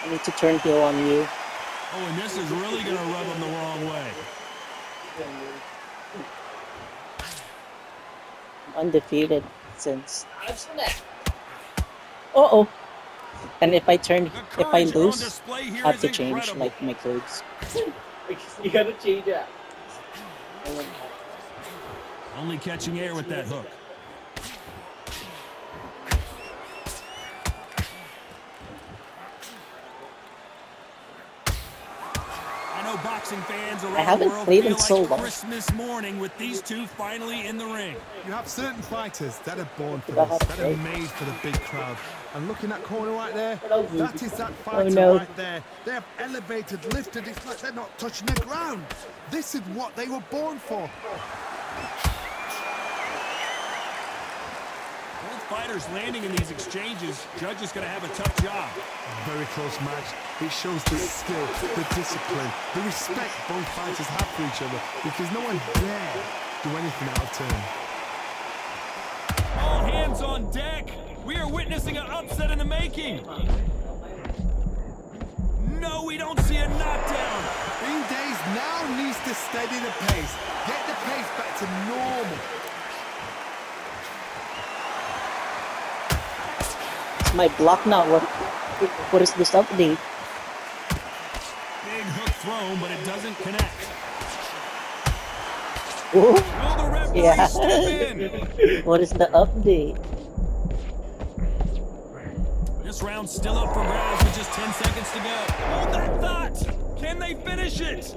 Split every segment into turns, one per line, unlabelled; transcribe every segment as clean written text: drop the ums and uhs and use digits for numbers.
I need to turn heel on you.
Oh, and this is really going to rub him the wrong way.
Undefeated since. Uh-oh. And if
The
I
courage on
lose,
display
I
here
have
is
to change
incredible.
like my clothes.
You gotta change it.
Only catching air with that hook. I know boxing fans around the
haven't
world
played
feel
in so
like
long.
Christmas morning with these two finally in the ring.
You have certain fighters that are born for
Forgot how
this,
to
that are
play.
made for the big crowd. And look in that corner right there,
Oh,
that is that fighter
no.
right there. They have elevated, lifted, it's like they're not touching the ground. This is what they were born for.
Both fighters landing in these exchanges. Judge is going to have a tough job.
Very close match. It shows the skill, the discipline, the respect both fighters have for each other, because no one dare do anything out of turn.
All hands on deck. We are witnessing an upset in the making. No, we don't see a knockdown.
Bean Days now needs to steady the pace, get the pace back to normal.
It's my block now. What is this update?
Big hook thrown, but it doesn't connect.
Ooh.
Will the referee
Yeah.
step in?
What is the update?
This round's still up for grabs with just 10 seconds to go. Hold that thought! Can they finish it? Is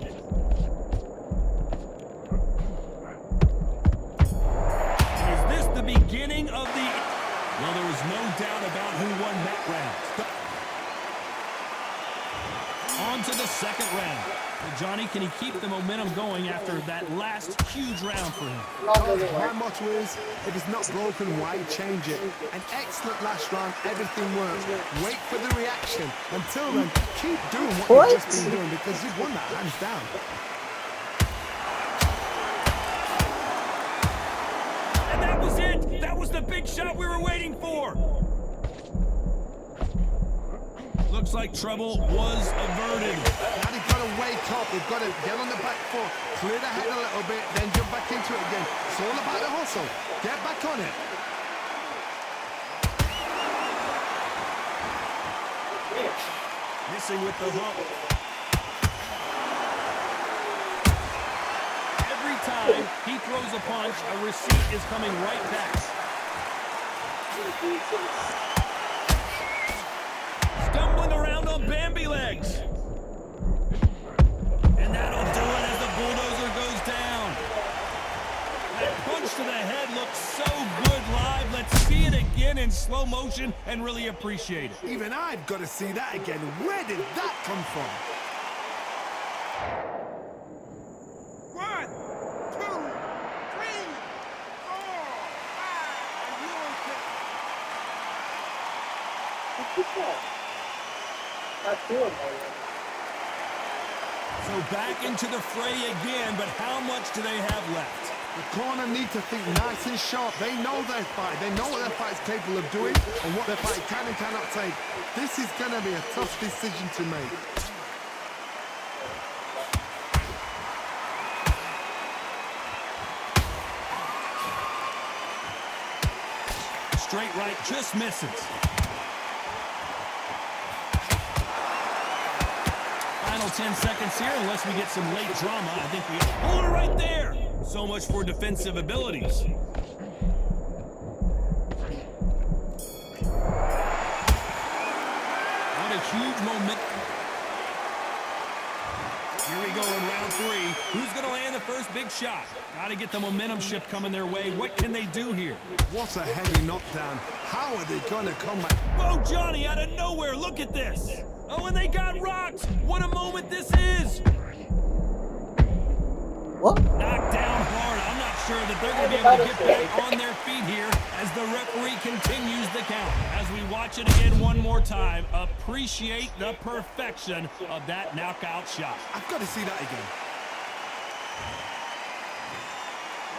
this the beginning of the... Well, there was no doubt about who won that round. On to the second round. Well, Johnny, can he keep the momentum going after that last huge round for him?
My motto is, if it's not broken, why change it? An excellent last round, everything works. Wait for the reaction. Until then, keep doing what you've just been doing, because you've won that hands down.
And that was it! That was the big shot we were waiting for! Looks like trouble was averted.
Now they've got to wake up, they've got to get on the back foot, clear the head a little bit, then jump back into it again. It's all about the hustle. Get back on it.
Missing with the hook. Every time he throws a punch, a receipt is coming right back. Stumbling around on Bambi legs. And that'll do it as the bulldozer goes down. That punch to the head looks so good live. Let's see it again in slow motion and really appreciate it.
Even I've got to see that again. Where did that come from?
1, 2, 3, 4, 5,
So back into the fray again, but how much do they have left?
The corner need to think nice and sharp. They know their fight. They know what their fight is capable of doing and what their fight can and cannot take. This is going to be a tough decision to make.
Straight right, just misses. Final 10 seconds here, unless we get some late drama. I think we hold it right there. So much for defensive abilities. What a huge moment. Here we go in round 3. Who's going to land the first big shot? Got to get the momentum shift coming their way. What can they do here?
What a heavy knockdown. How are they going to come back?
Whoa, Johnny, out of nowhere. Look at this. Oh, and they got rocked. What a moment this is.
What?
Knocked down hard. I'm not sure that they're going to be able to get back on their feet here as the referee continues the count. As we watch it again one more time, appreciate the perfection of that knockout shot.
I've got to see that again.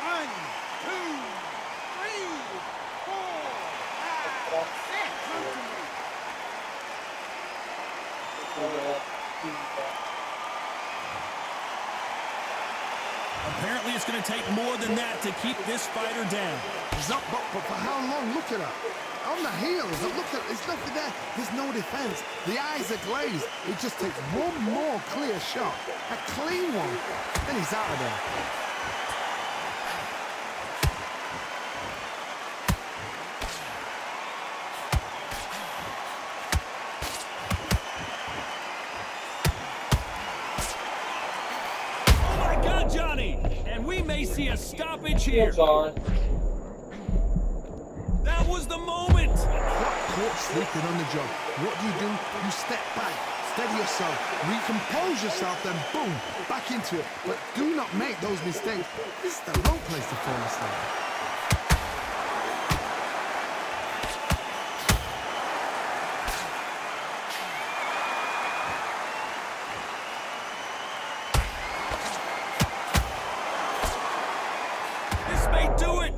1, 2, 3, 4, 5, 6.
Apparently, it's going to take more than that to keep this fighter down.
He's up, but for how long? Look at her. On the heels, look at, there's nothing there. There's no defense. The eyes are glazed. It just takes one more clear shot, a clean one, and he's out of there.
Oh my God, Johnny! And we may see a stoppage here.
It's on.
That was the moment.
Caught sleeping on the job. What do? You step back, steady yourself, recompose yourself, then boom, back into it. But do not make those mistakes. This is the wrong place to fall asleep.
This may do it.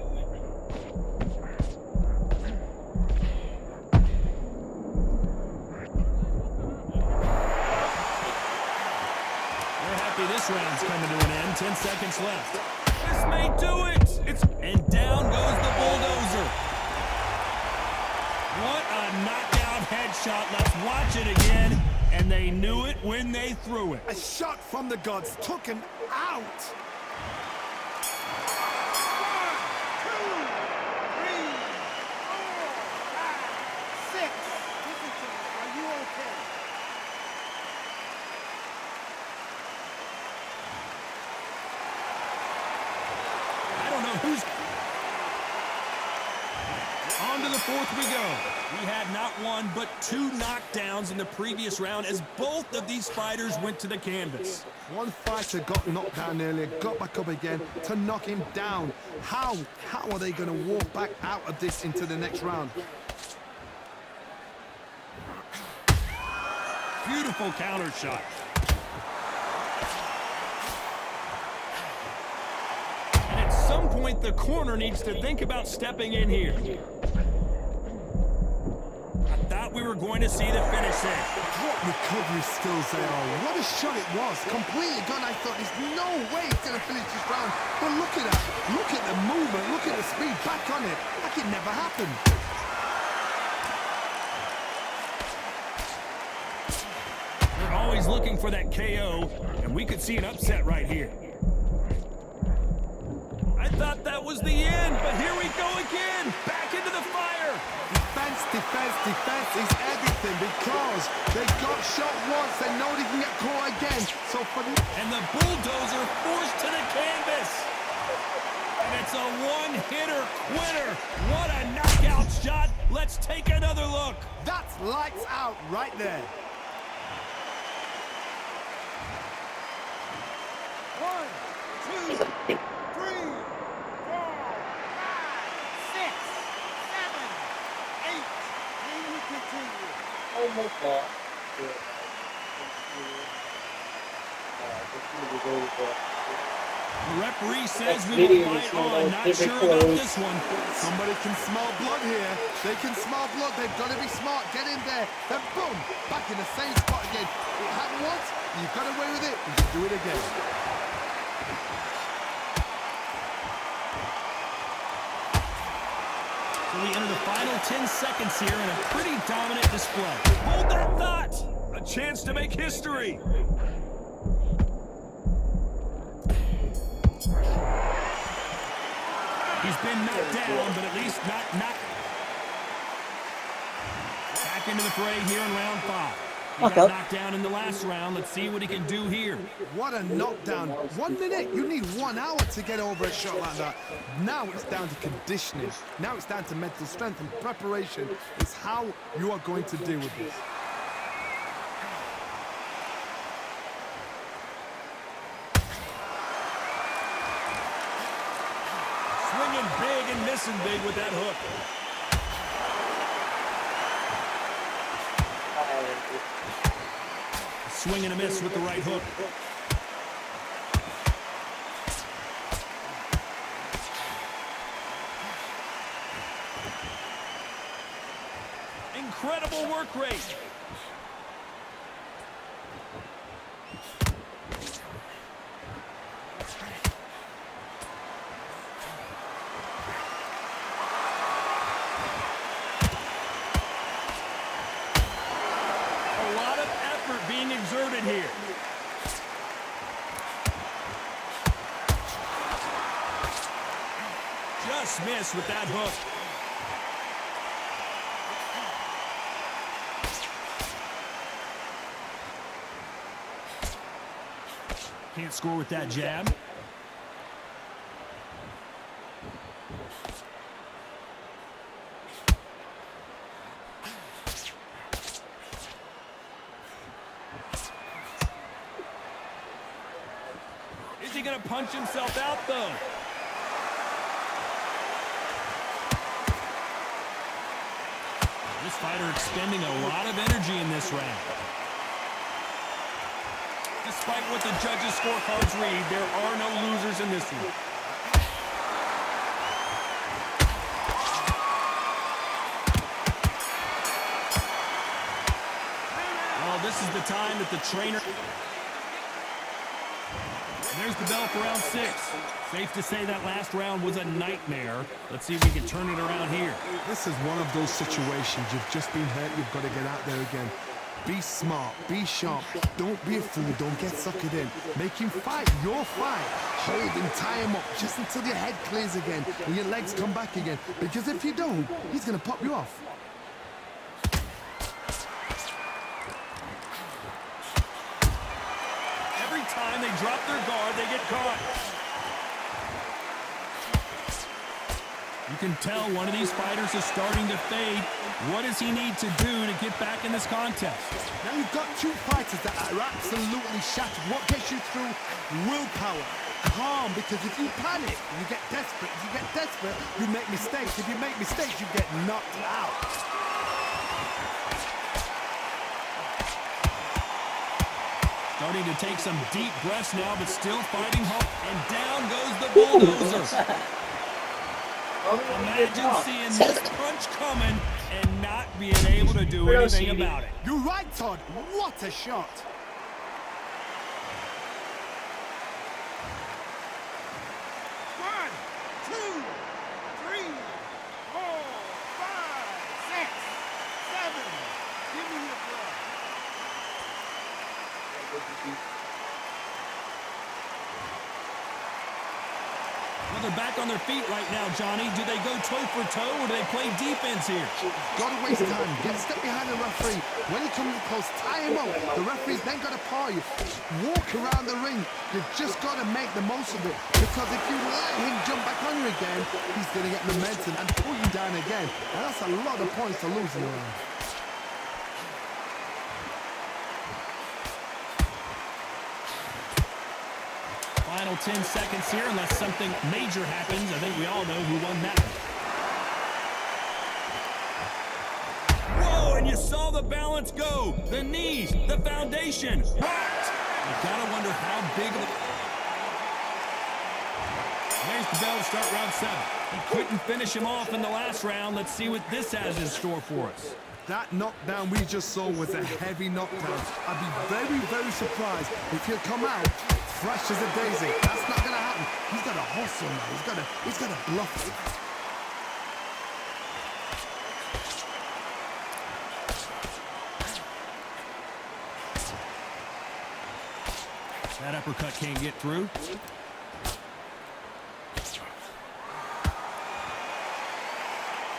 This round's coming to an end. 10 seconds left. This may do it. And down goes the bulldozer. What a knockout headshot. Let's watch it again. And they knew it when they threw it.
A shot from the gods took him out.
1, 2, 3, 4, 5, 6. Listen to me. Are you okay?
Who's on to the fourth we go. We had not one but 2 knockdowns in the previous round as both of these fighters went to the canvas.
One fighter got knocked down earlier, got back up again to knock him down. How are they going to walk back out of this into the next round?
Beautiful counter shot. At some point, the corner needs to think about stepping in here. I thought we were going to see the finish there.
What recovery skills they are. What a shot it was. Completely gone. I thought there's no way he's going to finish this round. But look at that. Look at the movement. Look at the speed. Back on it. Like it never happened.
They're always looking for that KO, and we could see an upset right here. I thought that was the end, but here we go again. Back into the fire.
Defense, defense, defense is everything because they got shot once. They know they can get caught again. So for
and the bulldozer forced to the canvas. And it's a one-hitter quitter. What a knockout shot. Let's take another look.
that's lights out right there.
1, 2, 3, 4, 5, 6, 7, 8. Can we continue?
Almost there.
The referee says we will fight on. Not sure about this one.
Somebody can smell blood here. They can smell blood. They've got to be smart. Get in there. Then boom, back in the same spot again. It happened once. You got away with it. You can do it again.
So we enter the final 10 seconds here in a pretty dominant display. Hold that thought. A chance to make history. He's been knocked down, but at least not knocked. Back into the fray here in round 5. He got knocked down in the last round. Let's see what he can do here.
What a knockdown. 1 minute. You need 1 hour to get over a shot like that. Now it's down to conditioning. Now it's down to mental strength and preparation. It's how you are going to deal with this.
Swinging big and missing big with that hook. Swing and a miss with the right hook. Incredible work rate. being exerted here. Just missed with that hook. Can't score with that jab. Is he going to punch himself out, though? This fighter expending a lot of energy in this round. Despite what the judges' scorecards read, there are no losers in this one. Well, this is the time that the trainer... There's the bell for round 6. Safe to say that last round was a nightmare. Let's see if we can turn it around here.
This is one of those situations. You've just been hurt. You've got to get out there again. Be smart. Be sharp. Don't be a fool. Don't get suckered in. Make him fight your fight. Hold him, tie him up just until your head clears again and your legs come back again. Because if you don't, he's going to pop you off.
Time they drop their guard, they get caught. You can tell one of these fighters is starting to fade. What does he need to do to get back in this contest?
Now you've got two fighters that are absolutely shattered. What gets you through? Willpower. Calm, because if you panic, you get desperate. If you get desperate, you make mistakes. If you make mistakes, you get knocked out.
Starting to take some deep breaths now, but still fighting hard. And down goes the bulldozer. Imagine seeing this punch coming and not being able to do anything about it.
You're right, Todd. What a shot.
One, two, three, four, five, six, seven. Give me your blood.
Well, they're back on their feet right now, Johnny. Do they go toe for toe or do they play defense here?
Gotta waste time. Get a step behind the referee. When he comes close, tie him up. The referee's then gotta paw you. Walk around the ring. You've just gotta make the most of it. Because if you let him jump back on you again, he's gonna get momentum and pull you down again. And that's a lot of points to lose in a round.
Final 10 seconds here, unless something major happens. I think we all know who won that one. Whoa, and you saw the balance go. The knees, the foundation. What? You gotta wonder how big of a... There's the bell to start round 7. He couldn't finish him off in the last round. Let's see what this has in store for us.
That knockdown we just saw was a heavy knockdown. I'd be very, very surprised if he'll come out fresh as a daisy. That's not gonna happen. He's got to hustle now. He's got to bluff it.
That uppercut can't get through.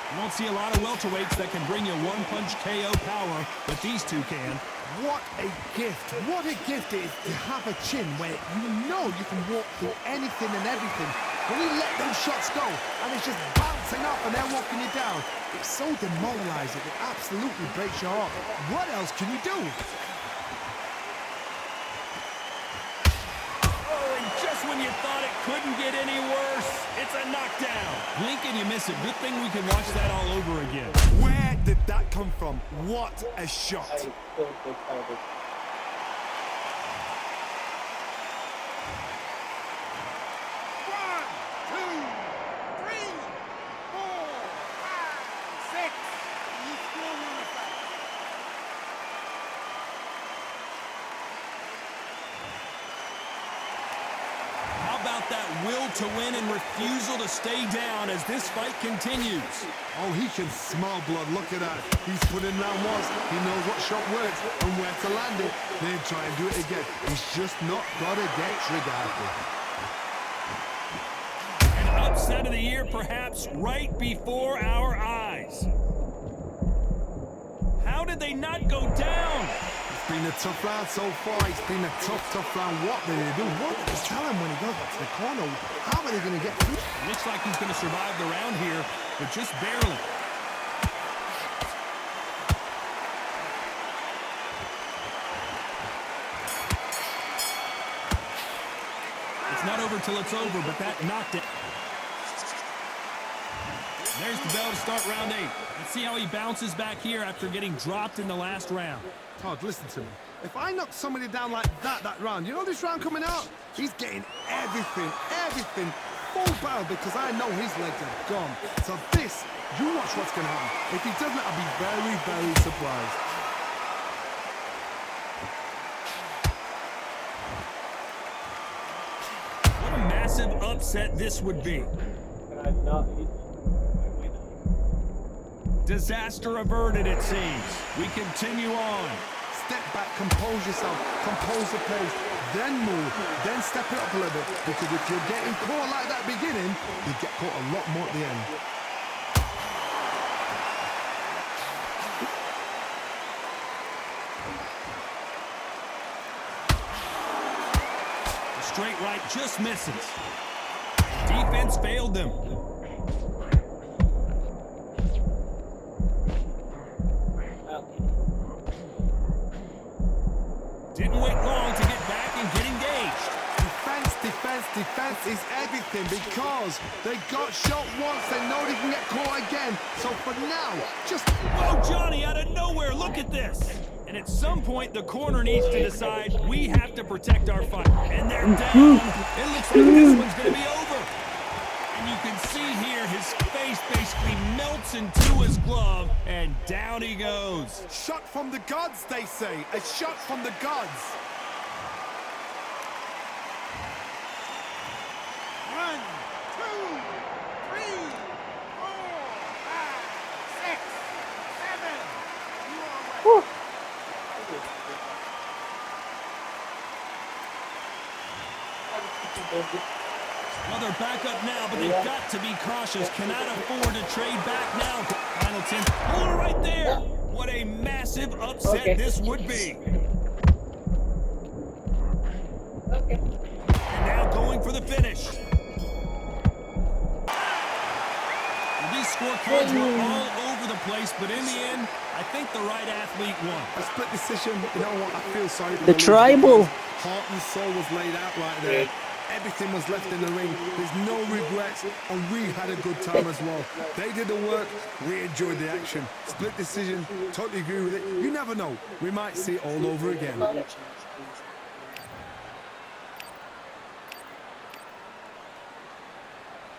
You don't see a lot of welterweights that can bring you one-punch KO power, but these two can.
What a gift. What a gift it is to have a chin where you know you can walk through anything and everything. When you let those shots go and it's just bouncing off and they're walking you down, it's so demoralizing. It absolutely breaks your heart. What else can you do?
Oh, and just when you thought it couldn't get any worse, it's a knockdown. Blink and you miss it. Good thing we can watch that all over again.
Where did that come from? What a shot.
One, two, three, four, five, six. You still want to fight.
How about that will to win and refusal to stay down as this fight continues.
Oh, he can smell blood. Look at that. He's put in round once. He knows what shot works and where to land it. Then try and do it again. He's just not got to get triggered.
An upset of the year, perhaps right before our eyes. How did they not go down?
It's been a tough round so far. It's been a tough round. What did they do? What? Just tell him when he goes back to the corner. How are they going to get through?
Looks like he's going to survive the round here, but just barely. It's not over till it's over, but that knocked it. There's the bell to start round 8. Let's see how he bounces back here after getting dropped in the last round.
Todd, listen to me. If I knock somebody down like that round, you know this round coming out? He's getting everything full barrel because I know his legs are gone. So this, you watch what's going to happen. If he doesn't, I'll be very, very surprised.
What a massive upset this would be.
I'm not.
Disaster averted, it seems. We continue on.
Step back, compose yourself, compose the pace, then move, then step it up a little bit. Because if you're getting caught like that beginning, you get caught a lot more at the end.
The straight right just misses. Defense failed them. Didn't wait long to get back and get engaged.
Defense is everything because they got shot once, they know they can get caught again. So for now, just...
Oh, Johnny, out of nowhere, look at this. And at some point, the corner needs to decide we have to protect our fight. And they're down. It looks like this one's going to be over. And you can see here his face basically melts into his glove, and down he goes.
Shot from the gods, they say. A shot from the gods.
1, 2, 3, 4, 5, 6, 7. You are ready.
Well, they're back up now, but they've got to be cautious. Cannot afford to trade back now. Final 10. Oh, right there. What a massive upset this would be. And now going for the finish. Well, these scorecards were all over the place, but in the end, I think the right athlete won.
A split decision. You know what? I feel sorry for
The tribal.
Heart and soul was laid out right there. Everything was left in the ring. There's no regrets, and we had a good time as well. They did the work. We enjoyed the action. Split decision. Totally agree with it. You never know. We might see it all over again.